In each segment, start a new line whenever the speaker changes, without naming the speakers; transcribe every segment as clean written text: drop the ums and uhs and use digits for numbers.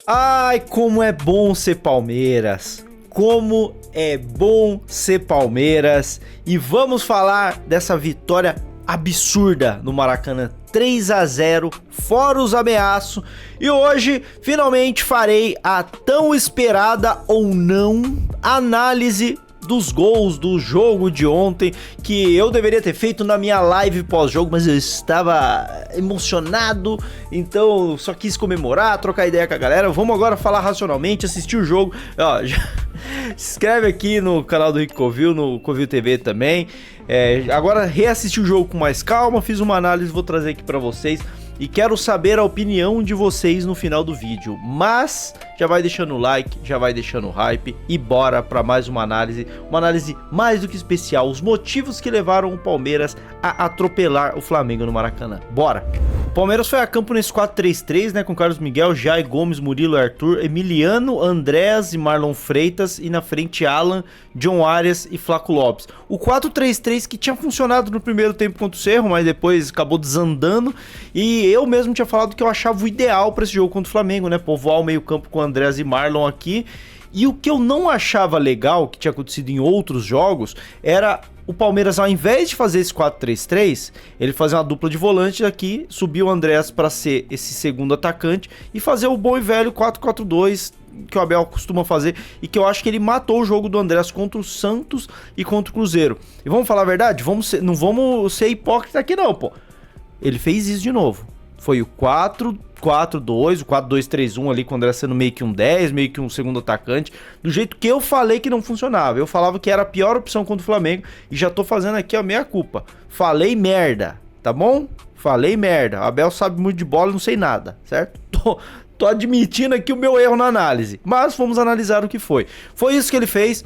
Ai, como é bom ser Palmeiras! Como é bom ser Palmeiras! E vamos falar dessa vitória absurda no Maracanã, 3-0, fora os ameaços. E hoje, finalmente, farei a tão esperada ou não análise dos gols do jogo de ontem, que eu deveria ter feito na minha live pós-jogo, mas eu estava emocionado, então só quis comemorar, trocar ideia com a galera. Vamos agora falar racionalmente, assistir o jogo. Ó, já se inscreve aqui no canal do Rick Covil, no Covil TV também. Agora reassistir o jogo com mais calma, fiz uma análise, vou trazer aqui pra vocês. E quero saber a opinião de vocês no final do vídeo. Mas já vai deixando o like, já vai deixando o hype e bora para mais uma análise mais do que especial. Os motivos que levaram o Palmeiras a atropelar o Flamengo no Maracanã. Bora! O Palmeiras foi a campo nesse 4-3-3, né, com Carlos Miguel, Jai, Gomes, Murilo, Arthur, Emiliano, Andrés e Marlon Freitas, e na frente Alan, John Arias e Flaco Lopes. O 4-3-3 que tinha funcionado no primeiro tempo contra o Cerro, mas depois acabou desandando, e eu mesmo tinha falado que eu achava o ideal para esse jogo contra o Flamengo, né, povoar o meio campo com Andrés e Marlon aqui. E o que eu não achava legal, que tinha acontecido em outros jogos, era o Palmeiras, ao invés de fazer esse 4-3-3, ele fazer uma dupla de volante aqui, subir o Andrés para ser esse segundo atacante e fazer o bom e velho 4-4-2 que o Abel costuma fazer, e que eu acho que ele matou o jogo do Andrés contra o Santos e contra o Cruzeiro. E vamos falar a verdade? Não vamos ser hipócrita aqui não, pô. Ele fez isso de novo. Foi o 4-4-2, o 4-2-3-1 ali, com o André sendo meio que um 10, meio que um segundo atacante, do jeito que eu falei que não funcionava. Eu falava que era a pior opção contra o Flamengo, e já tô fazendo aqui a meia culpa. Falei merda, tá bom? Falei merda. A Abel sabe muito de bola, não sei nada, certo? Tô admitindo aqui o meu erro na análise, mas vamos analisar o que foi. Foi isso que ele fez,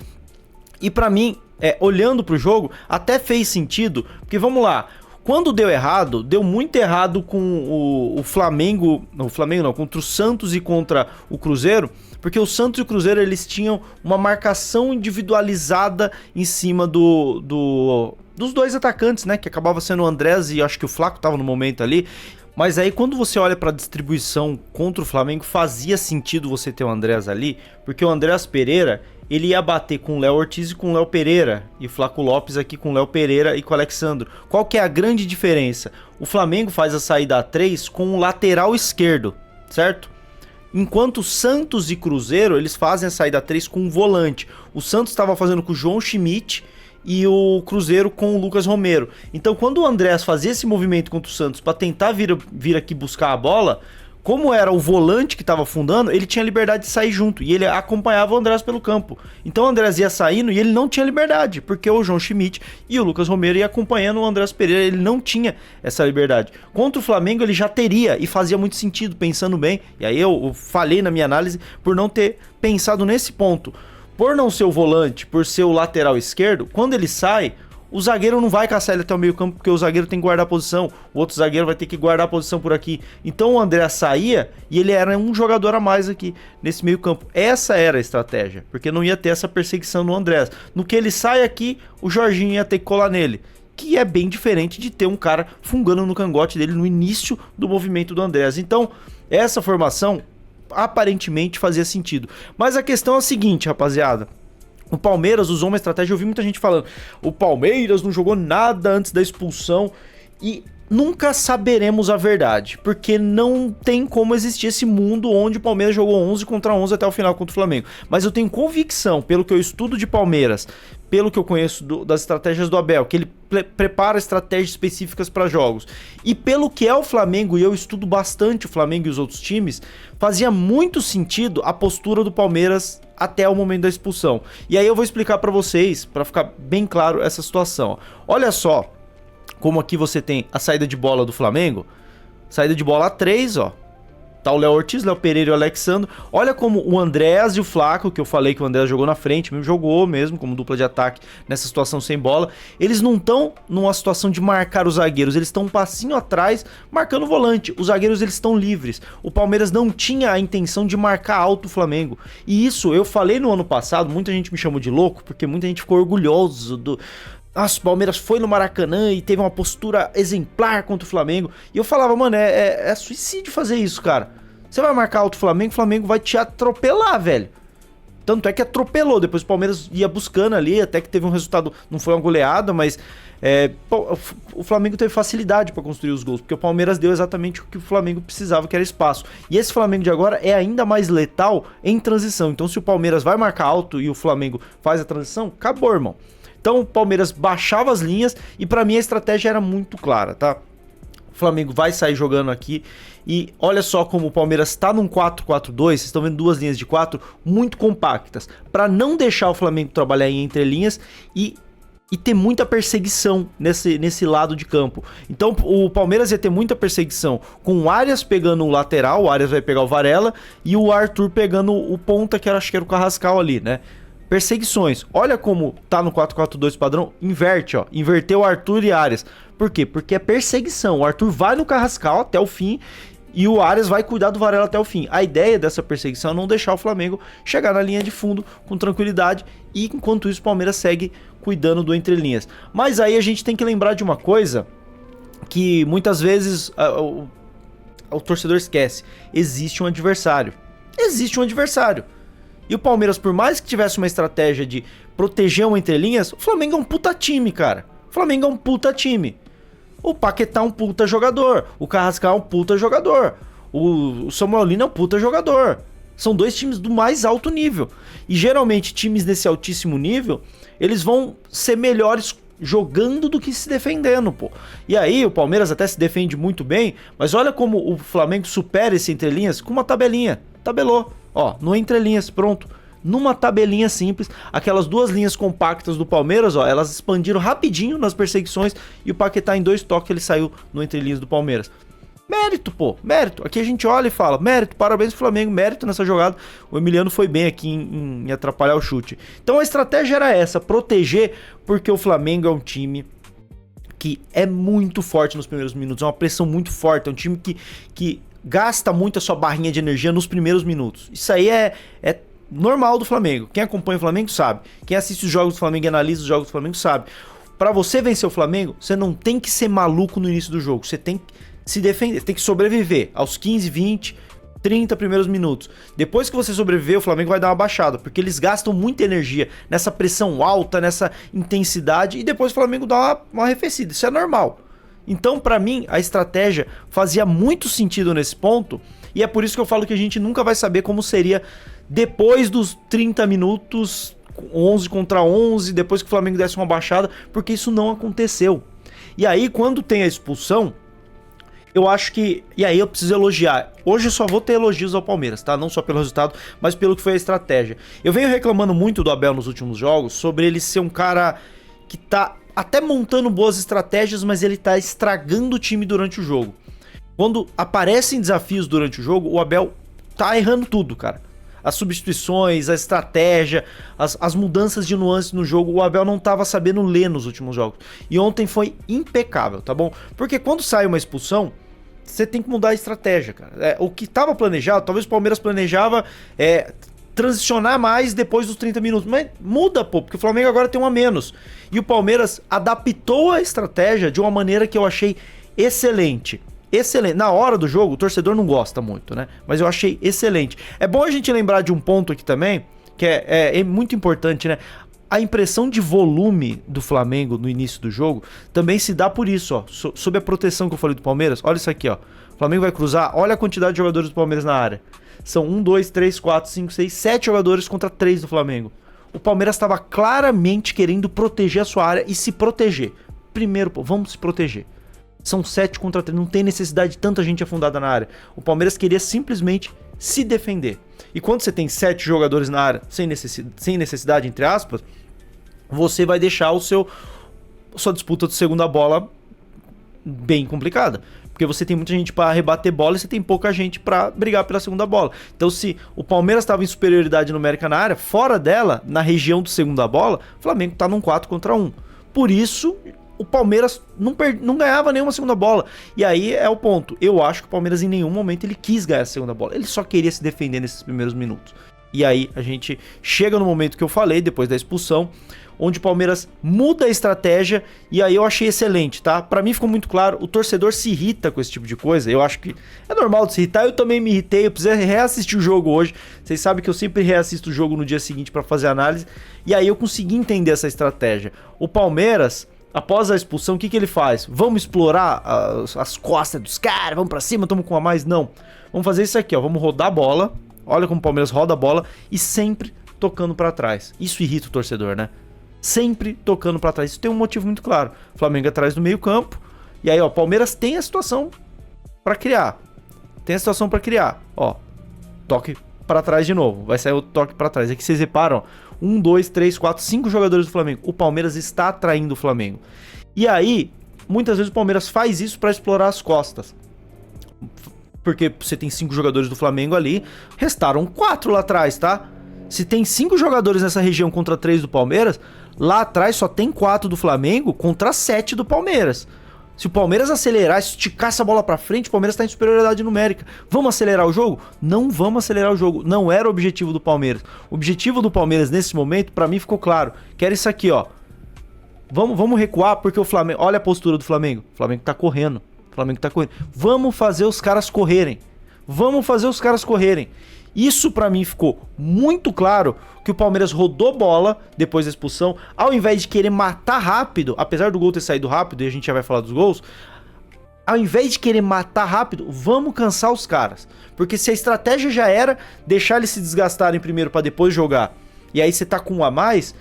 e pra mim, olhando pro jogo, até fez sentido, porque vamos lá. Quando deu errado, deu muito errado com o Flamengo, contra o Santos e contra o Cruzeiro, porque o Santos e o Cruzeiro, eles tinham uma marcação individualizada em cima dos dois atacantes, né, que acabava sendo o Andrés e acho que o Flaco tava no momento ali. Mas aí quando você olha para a distribuição contra o Flamengo, fazia sentido você ter o Andrés ali, porque o Andrés Pereira, ele ia bater com o Léo Ortiz e com o Léo Pereira, e o Flaco Lopes aqui com o Léo Pereira e com o Alexandro. Qual que é a grande diferença? O Flamengo faz a saída a 3 com o lateral esquerdo, certo? Enquanto Santos e Cruzeiro, eles fazem a saída a 3 com um volante. O Santos estava fazendo com o João Schmidt e o Cruzeiro com o Lucas Romero. Então quando o Andrés fazia esse movimento contra o Santos para tentar vir aqui buscar a bola, como era o volante que estava afundando, ele tinha liberdade de sair junto, e ele acompanhava o Andrés pelo campo. Então o Andrés ia saindo e ele não tinha liberdade, porque o João Schmidt e o Lucas Romero iam acompanhando o Andrés Pereira, ele não tinha essa liberdade. Contra o Flamengo ele já teria, e fazia muito sentido, pensando bem, e aí eu falhei na minha análise por não ter pensado nesse ponto. Por não ser o volante, por ser o lateral esquerdo, quando ele sai, o zagueiro não vai caçar ele até o meio campo, porque o zagueiro tem que guardar a posição, o outro zagueiro vai ter que guardar a posição por aqui. Então o André saía e ele era um jogador a mais aqui nesse meio campo. Essa era a estratégia, porque não ia ter essa perseguição no Andrés. No que ele sai aqui, o Jorginho ia ter que colar nele, que é bem diferente de ter um cara fungando no cangote dele no início do movimento do Andrés. Então essa formação aparentemente fazia sentido. Mas a questão é a seguinte, rapaziada. O Palmeiras usou uma estratégia, eu vi muita gente falando, o Palmeiras não jogou nada antes da expulsão, e nunca saberemos a verdade, porque não tem como existir esse mundo onde o Palmeiras jogou 11 contra 11 até o final contra o Flamengo. Mas eu tenho convicção, pelo que eu estudo de Palmeiras, pelo que eu conheço das estratégias do Abel, que ele prepara estratégias específicas para jogos, e pelo que é o Flamengo, e eu estudo bastante o Flamengo e os outros times, fazia muito sentido a postura do Palmeiras até o momento da expulsão. E aí eu vou explicar para vocês, para ficar bem claro essa situação. Olha só como aqui você tem a saída de bola do Flamengo, saída de bola a 3, ó. Tá o Léo Ortiz, Léo Pereira e o Alexandro. Olha como o Andrés e o Flaco, que eu falei que o Andrés jogou na frente, mesmo jogou mesmo como dupla de ataque nessa situação sem bola. Eles não estão numa situação de marcar os zagueiros, eles estão um passinho atrás marcando o volante. Os zagueiros, eles estão livres. O Palmeiras não tinha a intenção de marcar alto o Flamengo. E isso eu falei no ano passado, muita gente me chamou de louco, porque muita gente ficou orgulhoso do... Nossa, o Palmeiras foi no Maracanã e teve uma postura exemplar contra o Flamengo. E eu falava, mano, é suicídio fazer isso, cara. Você vai marcar alto o Flamengo vai te atropelar, velho. Tanto é que atropelou, depois o Palmeiras ia buscando ali, até que teve um resultado, não foi uma goleada, mas o Flamengo teve facilidade para construir os gols, porque o Palmeiras deu exatamente o que o Flamengo precisava, que era espaço. E esse Flamengo de agora é ainda mais letal em transição, então se o Palmeiras vai marcar alto e o Flamengo faz a transição, acabou, irmão. Então o Palmeiras baixava as linhas e para mim a estratégia era muito clara, tá? O Flamengo vai sair jogando aqui e olha só como o Palmeiras tá num 4-4-2, vocês estão vendo duas linhas de 4 muito compactas, para não deixar o Flamengo trabalhar em entrelinhas e ter muita perseguição nesse lado de campo. Então o Palmeiras ia ter muita perseguição com o Arias pegando o lateral, o Arias vai pegar o Varela e o Arthur pegando o ponta, que acho que era o Carrascal ali, né? Perseguições. Olha como tá no 4-4-2 padrão, inverte, ó. Inverteu Arthur e Arias. Por quê? Porque é perseguição. O Arthur vai no Carrascal até o fim e o Arias vai cuidar do Varela até o fim. A ideia dessa perseguição é não deixar o Flamengo chegar na linha de fundo com tranquilidade e enquanto isso o Palmeiras segue cuidando do entrelinhas. Mas aí a gente tem que lembrar de uma coisa que muitas vezes o torcedor esquece. Existe um adversário. Existe um adversário. E o Palmeiras, por mais que tivesse uma estratégia de proteger uma entrelinhas, o Flamengo é um puta time, cara. O Flamengo é um puta time. O Paquetá é um puta jogador. O Carrascal é um puta jogador. O Samuel Lino é um puta jogador. São dois times do mais alto nível. E geralmente times desse altíssimo nível, eles vão ser melhores jogando do que se defendendo, pô. E aí o Palmeiras até se defende muito bem, mas olha como o Flamengo supera esse entrelinhas com uma tabelinha. Tabelou. Ó, no entrelinhas, pronto. Numa tabelinha simples, aquelas duas linhas compactas do Palmeiras, ó, elas expandiram rapidinho nas perseguições e o Paquetá em 2 toques ele saiu no entrelinhas do Palmeiras. Mérito, pô, mérito. Aqui a gente olha e fala, mérito, parabéns pro Flamengo, mérito nessa jogada. O Emiliano foi bem aqui em atrapalhar o chute. Então a estratégia era essa, proteger, porque o Flamengo é um time que é muito forte nos primeiros minutos, é uma pressão muito forte, é um time que gasta muito a sua barrinha de energia nos primeiros minutos. Isso aí é normal do Flamengo. Quem acompanha o Flamengo sabe. Quem assiste os jogos do Flamengo e analisa os jogos do Flamengo sabe. Pra você vencer o Flamengo, você não tem que ser maluco no início do jogo. Você tem que se defender, tem que sobreviver aos 15, 20, 30 primeiros minutos. Depois que você sobreviver, o Flamengo vai dar uma baixada, porque eles gastam muita energia nessa pressão alta, nessa intensidade, e depois o Flamengo dá uma arrefecida. Isso é normal. Então, pra mim, a estratégia fazia muito sentido nesse ponto, e é por isso que eu falo que a gente nunca vai saber como seria depois dos 30 minutos, 11 contra 11, depois que o Flamengo desse uma baixada, porque isso não aconteceu. E aí, quando tem a expulsão, eu acho que... E aí eu preciso elogiar. Hoje eu só vou ter elogios ao Palmeiras, tá? Não só pelo resultado, mas pelo que foi a estratégia. Eu venho reclamando muito do Abel nos últimos jogos, sobre ele ser um cara que tá até montando boas estratégias, mas ele tá estragando o time durante o jogo. Quando aparecem desafios durante o jogo, o Abel tá errando tudo, cara. As substituições, a estratégia, as mudanças de nuances no jogo, o Abel não tava sabendo ler nos últimos jogos. E ontem foi impecável, tá bom? Porque quando sai uma expulsão, você tem que mudar a estratégia, cara. O que tava planejado, talvez o Palmeiras planejava transicionar mais depois dos 30 minutos. Mas muda, pô, porque o Flamengo agora tem um a menos. E o Palmeiras adaptou a estratégia de uma maneira que eu achei excelente. Excelente. Na hora do jogo, o torcedor não gosta muito, né? Mas eu achei excelente. É bom a gente lembrar de um ponto aqui também, que é muito importante, né? A impressão de volume do Flamengo no início do jogo também se dá por isso, ó. Sob a proteção que eu falei do Palmeiras, olha isso aqui, ó. O Flamengo vai cruzar, olha a quantidade de jogadores do Palmeiras na área. São 1, 2, 3, 4, 5, 6, 7 jogadores contra 3 do Flamengo. O Palmeiras estava claramente querendo proteger a sua área e se proteger. Primeiro, pô, vamos se proteger. São 7 contra 3, não tem necessidade de tanta gente afundada na área. O Palmeiras queria simplesmente se defender. E quando você tem 7 jogadores na área sem necessidade, entre aspas, você vai deixar sua disputa de segunda bola bem complicada. Porque você tem muita gente para rebater bola e você tem pouca gente para brigar pela segunda bola. Então, se o Palmeiras estava em superioridade numérica na área, fora dela, na região do segunda bola, o Flamengo está num 4 contra 1. Por isso, o Palmeiras não ganhava nenhuma segunda bola. E aí é o ponto. Eu acho que o Palmeiras em nenhum momento ele quis ganhar a segunda bola. Ele só queria se defender nesses primeiros minutos. E aí a gente chega no momento que eu falei, depois da expulsão, onde o Palmeiras muda a estratégia, e aí eu achei excelente, tá? Pra mim ficou muito claro, o torcedor se irrita com esse tipo de coisa, eu acho que é normal de se irritar, eu também me irritei, eu precisei reassistir o jogo hoje, vocês sabem que eu sempre reassisto o jogo no dia seguinte pra fazer análise, e aí eu consegui entender essa estratégia. O Palmeiras, após a expulsão, o que ele faz? Vamos explorar as costas dos caras, vamos pra cima, tamo com a mais? Não. Vamos fazer isso aqui, ó, vamos rodar a bola, olha como o Palmeiras roda a bola, e sempre tocando pra trás. Isso irrita o torcedor, né? Sempre tocando pra trás. Isso tem um motivo muito claro. Flamengo atrás do meio campo. E aí, ó, Palmeiras tem a situação pra criar. Tem a situação pra criar. Ó, toque pra trás de novo. Vai sair o toque pra trás. Aqui vocês reparam, ó. 1, 2, 3, 4, 5 jogadores do Flamengo. O Palmeiras está atraindo o Flamengo. E aí, muitas vezes o Palmeiras faz isso pra explorar as costas. Porque você tem 5 jogadores do Flamengo ali. Restaram 4 lá atrás, tá? Se tem 5 jogadores nessa região contra 3 do Palmeiras, lá atrás só tem 4 do Flamengo contra 7 do Palmeiras. Se o Palmeiras acelerar, esticar essa bola pra frente, o Palmeiras tá em superioridade numérica. Vamos acelerar o jogo? Não vamos acelerar o jogo. Não era o objetivo do Palmeiras. O objetivo do Palmeiras nesse momento, pra mim, ficou claro. Que era isso aqui, ó. Vamos recuar porque o Flamengo... Olha a postura do Flamengo. O Flamengo tá correndo. O Flamengo tá correndo. Vamos fazer os caras correrem. Vamos fazer os caras correrem. Isso pra mim ficou muito claro, que o Palmeiras rodou bola depois da expulsão, ao invés de querer matar rápido, apesar do gol ter saído rápido, e a gente já vai falar dos gols, ao invés de querer matar rápido, vamos cansar os caras. Porque se a estratégia já era deixar eles se desgastarem primeiro pra depois jogar, e aí você tá com um a mais,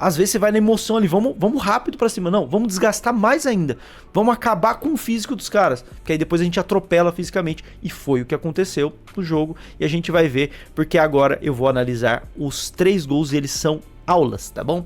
às vezes você vai na emoção ali, vamos rápido pra cima. Não, vamos desgastar mais ainda. Vamos acabar com o físico dos caras, porque aí depois a gente atropela fisicamente. E foi o que aconteceu no jogo, e a gente vai ver, porque agora eu vou analisar os 3 gols e eles são aulas, tá bom?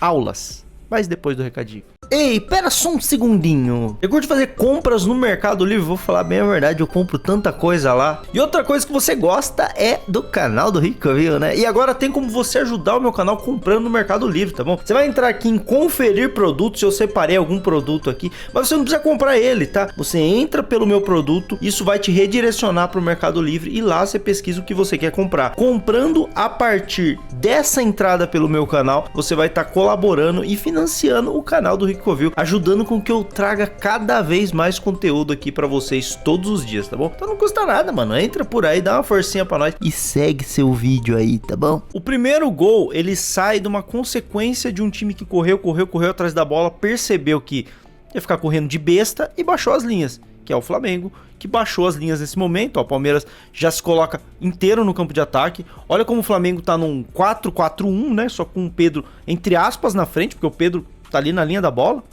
Aulas. Mas depois do recadinho. Ei, pera só um segundinho. Eu curto fazer compras no Mercado Livre, vou falar bem a verdade, eu compro tanta coisa lá. E outra coisa que você gosta é do canal do Rico, viu, né? E agora tem como você ajudar o meu canal comprando no Mercado Livre, tá bom? Você vai entrar aqui em conferir produtos, eu separei algum produto aqui, mas você não precisa comprar ele, tá? Você entra pelo meu produto, isso vai te redirecionar pro Mercado Livre e lá você pesquisa o que você quer comprar. Comprando a partir dessa entrada pelo meu canal, você vai estar colaborando e financiando o canal do Rico Covil, ajudando com que eu traga cada vez mais conteúdo aqui pra vocês todos os dias, tá bom? Então não custa nada, mano, entra por aí, dá uma forcinha pra nós e segue seu vídeo aí, tá bom? O primeiro gol, ele sai de uma consequência de um time que correu atrás da bola, percebeu que ia ficar correndo de besta e baixou as linhas, que é o Flamengo, que baixou as linhas nesse momento. Ó, o Palmeiras já se coloca inteiro no campo de ataque. Olha como o Flamengo tá num 4-4-1, né? Só com o Pedro, entre aspas, na frente, porque o Pedro tá ali na linha da bola.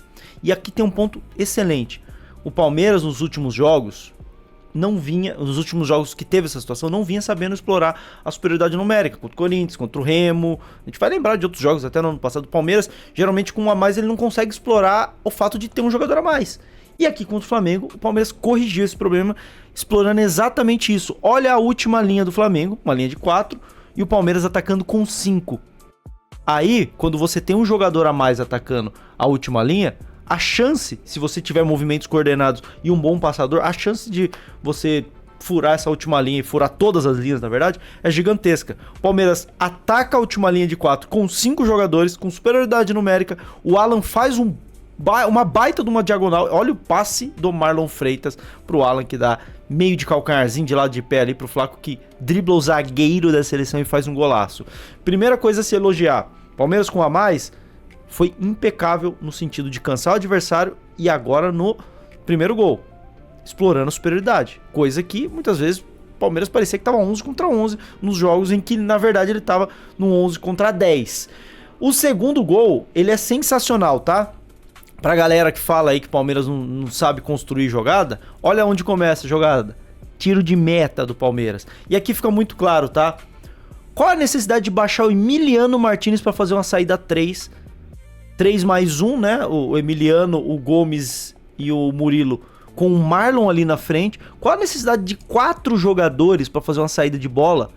E aqui tem um ponto excelente. O Palmeiras nos últimos jogos não vinha, nos últimos jogos que teve essa situação, não vinha sabendo explorar a superioridade numérica contra o Corinthians, contra o Remo. A gente vai lembrar de outros jogos até no ano passado. O Palmeiras, geralmente com um a mais, ele não consegue explorar o fato de ter um jogador a mais. E aqui contra o Flamengo, o Palmeiras corrigiu esse problema, explorando exatamente isso. Olha a última linha do Flamengo, uma linha de 4, e o Palmeiras atacando com 5. Aí, quando você tem um jogador a mais atacando a última linha, a chance, se você tiver movimentos coordenados e um bom passador, a chance de você furar essa última linha e furar todas as linhas, na verdade, é gigantesca. O Palmeiras ataca a última linha de 4 com 5 jogadores, com superioridade numérica. O Alan faz uma baita de uma diagonal. Olha o passe do Marlon Freitas pro Alan, que dá meio de calcanharzinho de lado de pé ali pro Flaco, que dribla o zagueiro da seleção e faz um golaço. Primeira coisa a se elogiar, Palmeiras com a mais foi impecável no sentido de cansar o adversário, e agora no primeiro gol, explorando a superioridade, coisa que muitas vezes o Palmeiras parecia que tava 11 contra 11 nos jogos em que na verdade ele tava no 11 contra 10. O segundo gol, ele é sensacional, tá? Pra galera que fala aí que o Palmeiras não sabe construir jogada, olha onde começa a jogada. Tiro de meta do Palmeiras. E aqui fica muito claro, tá? Qual a necessidade de baixar o Emiliano Martínez pra fazer uma saída 3 mais 1, né? O Emiliano, o Gomes e o Murilo com o Marlon ali na frente. Qual a necessidade de 4 jogadores pra fazer uma saída de bola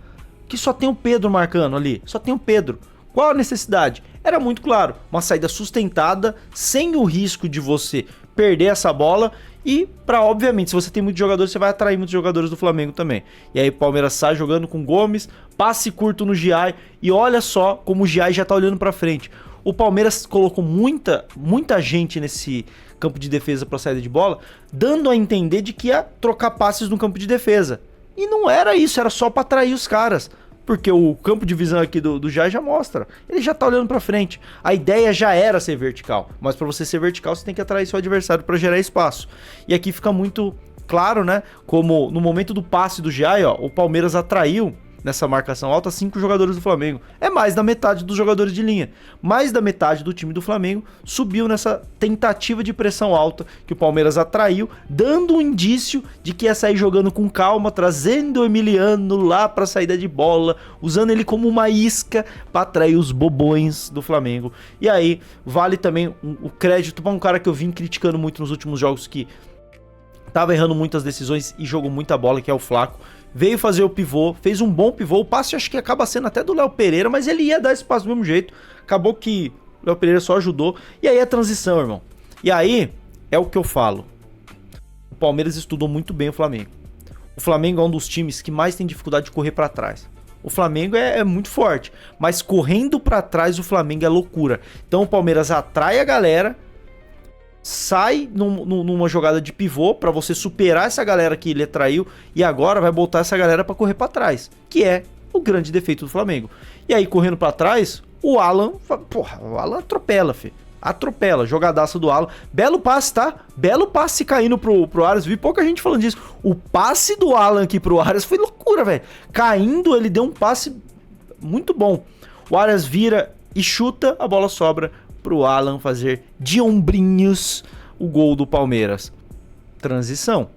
que só tem o Pedro marcando ali? Só tem o Pedro. Qual a necessidade? Era muito claro, uma saída sustentada, sem o risco de você perder essa bola e obviamente, se você tem muitos jogadores, você vai atrair muitos jogadores do Flamengo também. E aí o Palmeiras sai jogando com Gomes, passe curto no Giai e olha só como o Giai já tá olhando pra frente. O Palmeiras colocou muita gente nesse campo de defesa para saída de bola, dando a entender de que ia trocar passes no campo de defesa. E não era isso, era só para atrair os caras. Porque o campo de visão aqui do Giai já mostra. Ele já tá olhando para frente. A ideia já era ser vertical. Mas para você ser vertical, você tem que atrair seu adversário para gerar espaço. E aqui fica muito claro, né? Como no momento do passe do Giai, ó, o Palmeiras atraiu nessa marcação alta 5 jogadores do Flamengo. É mais da metade dos jogadores de linha. Mais da metade do time do Flamengo subiu nessa tentativa de pressão alta que o Palmeiras atraiu, dando um indício de que ia sair jogando com calma, trazendo o Emiliano lá para saída de bola, usando ele como uma isca para atrair os bobões do Flamengo. E aí vale também o crédito para um cara que eu vim criticando muito nos últimos jogos, que tava errando muitas decisões e jogou muita bola, que é o Flaco. Veio fazer o pivô, fez um bom pivô. O passe acho que acaba sendo até do Léo Pereira, mas ele ia dar esse passe do mesmo jeito. Acabou que o Léo Pereira só ajudou. E aí a transição, irmão. E aí é o que eu falo. O Palmeiras estudou muito bem o Flamengo. O Flamengo é um dos times que mais tem dificuldade de correr pra trás. O Flamengo é muito forte, mas correndo pra trás o Flamengo é loucura. Então o Palmeiras atrai a galera, sai numa jogada de pivô pra você superar essa galera que ele atraiu e agora vai botar essa galera pra correr pra trás, que é o grande defeito do Flamengo. E aí, correndo pra trás, o Alan atropela, filho. Atropela, jogadaça do Alan. Belo passe, tá? Belo passe caindo pro Arias. Vi pouca gente falando disso. O passe do Alan aqui pro Arias foi loucura, velho. Caindo, ele deu um passe muito bom. O Arias vira e chuta, a bola sobra pro Alan fazer de ombrinhos o gol do Palmeiras. Transição,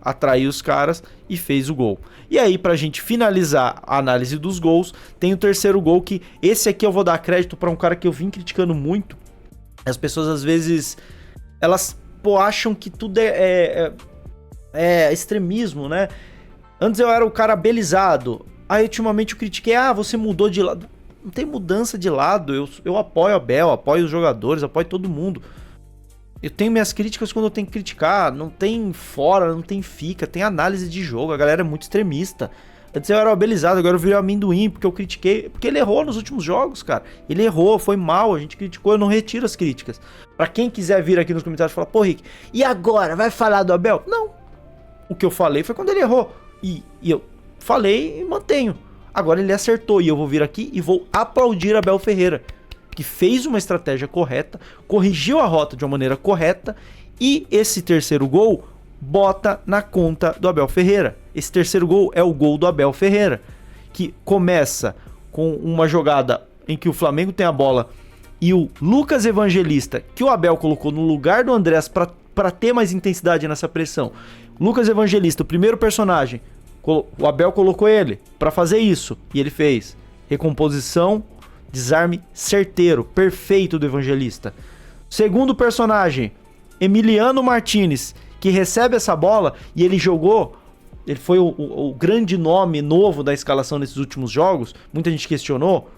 atraiu os caras e fez o gol. E aí, pra gente finalizar a análise dos gols, tem o terceiro gol, que esse aqui eu vou dar crédito pra um cara que eu vim criticando muito. As pessoas às vezes, elas acham que tudo é extremismo, né? Antes eu era o cara belizado, aí ultimamente eu critiquei, você mudou de lado. Não tem mudança de lado, eu apoio a Abel, apoio os jogadores, apoio todo mundo. Eu tenho minhas críticas quando eu tenho que criticar, não tem fora, não tem fica, tem análise de jogo, a galera é muito extremista. Antes eu era abelizado, agora eu virei amendoim, porque eu critiquei, porque ele errou nos últimos jogos, cara. Ele errou, foi mal, a gente criticou, eu não retiro as críticas. Pra quem quiser vir aqui nos comentários e falar, pô, Rick, e agora, vai falar do Abel? Não, o que eu falei foi quando ele errou, e eu falei e mantenho. Agora ele acertou e eu vou vir aqui e vou aplaudir Abel Ferreira, que fez uma estratégia correta, corrigiu a rota de uma maneira correta e esse terceiro gol bota na conta do Abel Ferreira. Esse terceiro gol é o gol do Abel Ferreira, que começa com uma jogada em que o Flamengo tem a bola e o Lucas Evangelista, que o Abel colocou no lugar do Andrés para ter mais intensidade nessa pressão. Lucas Evangelista, o primeiro personagem, o Abel colocou ele para fazer isso e ele fez. Recomposição, desarme certeiro, perfeito do Evangelista. Segundo personagem, Emiliano Martinez, que recebe essa bola e ele jogou, ele foi o grande nome novo da escalação nesses últimos jogos, muita gente questionou,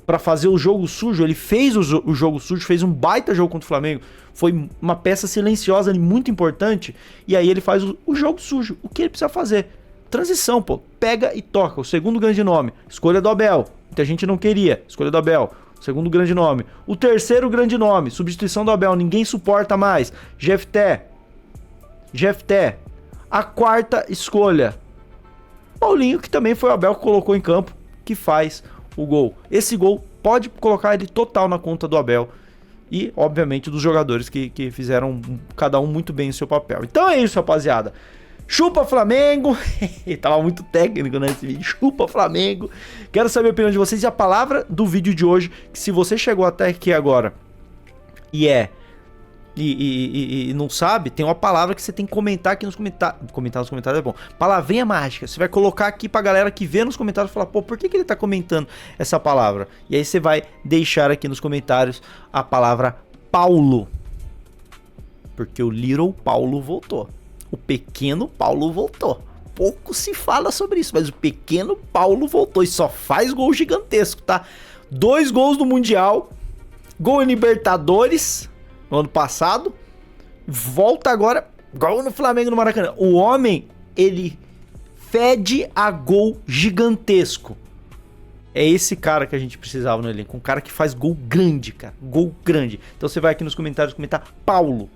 para fazer o jogo sujo, ele fez o jogo sujo, fez um baita jogo contra o Flamengo, foi uma peça silenciosa e muito importante, e aí ele faz o jogo sujo, o que ele precisa fazer? Transição, pô, pega e toca, o segundo grande nome, escolha do Abel, muita gente não queria, escolha do Abel, segundo grande nome, o terceiro grande nome, substituição do Abel, ninguém suporta mais, Jefté, a quarta escolha, Paulinho, que também foi o Abel que colocou em campo, que faz o gol. Esse gol pode colocar ele total na conta do Abel e, obviamente, dos jogadores que fizeram cada um muito bem o seu papel. Então é isso, rapaziada. Chupa Flamengo. Tava muito técnico nesse vídeo. Chupa Flamengo. Quero saber a opinião de vocês e a palavra do vídeo de hoje, que se você chegou até aqui agora e não sabe, tem uma palavra que você tem que comentar aqui nos comentários. Comentar nos comentários é bom. Palavrinha mágica. Você vai colocar aqui pra galera que vê nos comentários e falar, pô, por que ele tá comentando essa palavra? E aí você vai deixar aqui nos comentários a palavra Paulo. Porque o Little Paulo voltou. O pequeno Paulo voltou. Pouco se fala sobre isso, mas o pequeno Paulo voltou e só faz gol gigantesco, tá? 2 gols no Mundial, gol em Libertadores no ano passado, volta agora, igual no Flamengo, no Maracanã. O homem, ele fede a gol gigantesco. É esse cara que a gente precisava no elenco. Um cara que faz gol grande, cara. Gol grande. Então você vai aqui nos comentários comentar Paulo.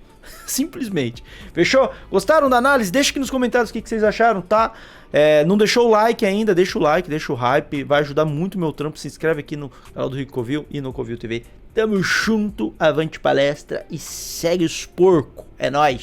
Simplesmente. Fechou? Gostaram da análise? Deixa aqui nos comentários o que vocês acharam, tá? Não deixou o like ainda? Deixa o like, deixa o hype. Vai ajudar muito o meu trampo. Se inscreve aqui no canal do Rico Covil e no Covil TV. Tamo junto, avante palestra e segue os porcos. É nóis!